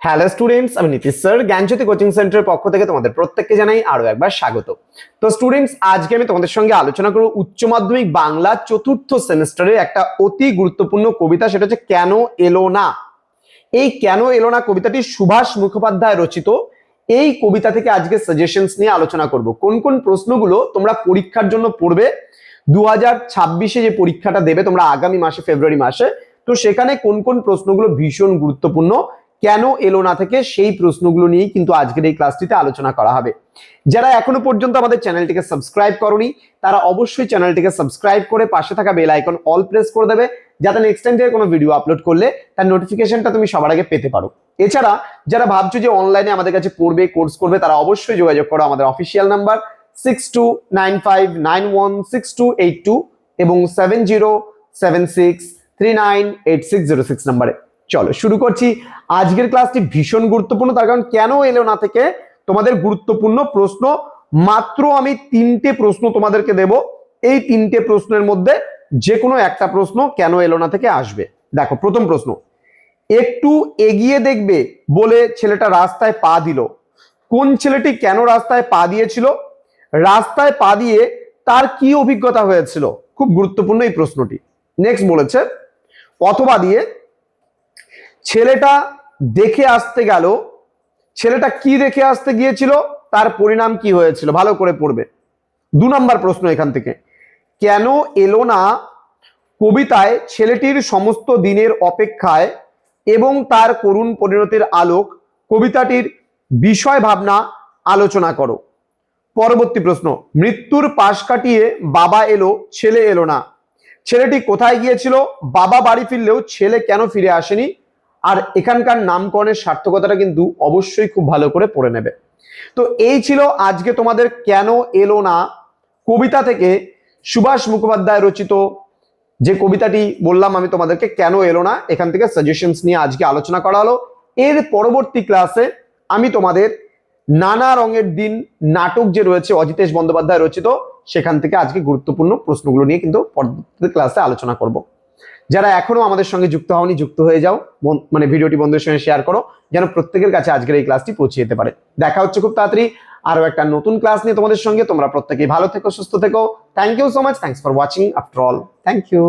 Hello students, আমি Nitish sir জ্ঞানজ্যোতি coaching সেন্টারের পক্ষ থেকে তোমাদের প্রত্যেককে জানাই আরো একবার স্বাগত। তো স্টুডেন্টস, আজকে আমি তোমাদের সঙ্গে আলোচনা করব উচ্চ মাধ্যমিক বাংলা চতুর্থ সেমিস্টারের একটা অতি গুরুত্বপূর্ণ কবিতা, সেটা হচ্ছে কেন এলো না। এই কেন এলো না কবিতাটি সুভাষ মুখোপাধ্যায় রচিত। এই কবিতা থেকে আজকে সাজেশনস নিয়ে আলোচনা করব। কোন কোন প্রশ্নগুলো তোমরা পরীক্ষার জন্য পড়বে 2026-এ যে পরীক্ষাটা দেবে তোমরা আগামী মাসে, ফেব্রুয়ারি মাসে, তো সেখানে কোন কোন প্রশ্নগুলো ভীষণ গুরুত্বপূর্ণ, কেন এলো না থেকে সেই প্রশ্নগুলো নিয়েই কিন্তু আজকের এই ক্লাসটিতে আলোচনা করা হবে। যারা এখনো পর্যন্ত আমাদের চ্যানেলটিকে সাবস্ক্রাইব করোনি তারা অবশ্যই চ্যানেলটিকে সাবস্ক্রাইব করে পাশে থাকা বেল আইকন অল প্রেস করে দেবে, যাতে নেক্সট টাইম থেকে কোনো ভিডিও আপলোড করলে তার নোটিফিকেশনটা তুমি সবার আগে পেতে পারো। এছাড়া যারা ভাবছো যে অনলাইনে আমাদের কাছে পড়বে, কোর্স করবে, তারা অবশ্যই যোগাযোগ করো আমাদের অফিসিয়াল নাম্বার 6295916282 এবং 7076398606 নাম্বারে। চলো শুরু করছি। আজকের ক্লাসটি ভীষণ গুরুত্বপূর্ণ, তার কারণ কেন এলো না থেকে তোমাদের গুরুত্বপূর্ণ প্রশ্ন মাত্র আমি 3টে প্রশ্ন তোমাদেরকে দেব। এই 3টে প্রশ্নের মধ্যে যে কোনো একটা প্রশ্ন কেন এলো না থেকে আসবে। দেখো, প্রথম প্রশ্ন, একটু এগিয়ে দেখবে বলে ছেলেটা রাস্তায় পা দিল। কোন ছেলেটি কেন রাস্তায় পা দিয়েছিল? রাস্তায় পা দিয়ে তার কি অভিজ্ঞতা হয়েছিল? খুব গুরুত্বপূর্ণ এই প্রশ্নটি। নেক্সট বলেছে, অথবা দিয়ে ছেলেটা দেখে আসতে গেল, ছেলেটা কি দেখে আসতে গিয়েছিল, তার পরিণাম কি হয়েছিল? ভালো করে পড়বে। 2 নম্বর প্রশ্ন এখান থেকে, কেন এলো না কবিতায় ছেলেটির সমস্ত দিনের অপেক্ষায় এবং তার করুণ পরিণতির আলোক কবিতাটির বিষয় ভাবনা আলোচনা করো। পরবর্তী প্রশ্ন, মৃত্যুর পাশ কাটিয়ে বাবা এলো, ছেলে এলো না। ছেলেটি কোথায় গিয়েছিল? বাবা বাড়ি ফিরলেও ছেলে কেন ফিরে আসেনি? আর এখানকার নামকরণের সার্থকতাটা কিন্তু অবশ্যই খুব ভালো করে পড়ে নেবে। তো এই ছিল আজকে তোমাদের কেন এলো না কবিতা থেকে সুভাষ মুখোপাধ্যায় রচিত যে কবিতাটি বললাম আমি তোমাদেরকে, কেন এলো না, এখান থেকে সাজেশনস নিয়ে আজকে আলোচনা করা হলো। এর পরবর্তী ক্লাসে আমি তোমাদের নানা রঙের দিন নাটক যে রয়েছে অজিতেশ বন্দ্যোপাধ্যায় রচিত, সেখান থেকে আজকে গুরুত্বপূর্ণ প্রশ্নগুলো নিয়ে কিন্তু পরবর্তী ক্লাসে আলোচনা করব। যারা এখনো আমাদের সঙ্গে যুক্ত হওনি, যুক্ত হয়ে যাও, মানে ভিডিওটি বন্ধুদের সঙ্গে শেয়ার করো, যেন প্রত্যেকের কাছে আজকের এই ক্লাসটি পৌঁছে যেতে পারে। দেখা হচ্ছে খুব তাড়াতাড়ি আরো একটা নতুন ক্লাস নিয়ে তোমাদের সঙ্গে। তোমরা প্রত্যেকেই ভালো থেকো, সুস্থ থেকো। Thank you so much. Thanks for watching after all. Thank you.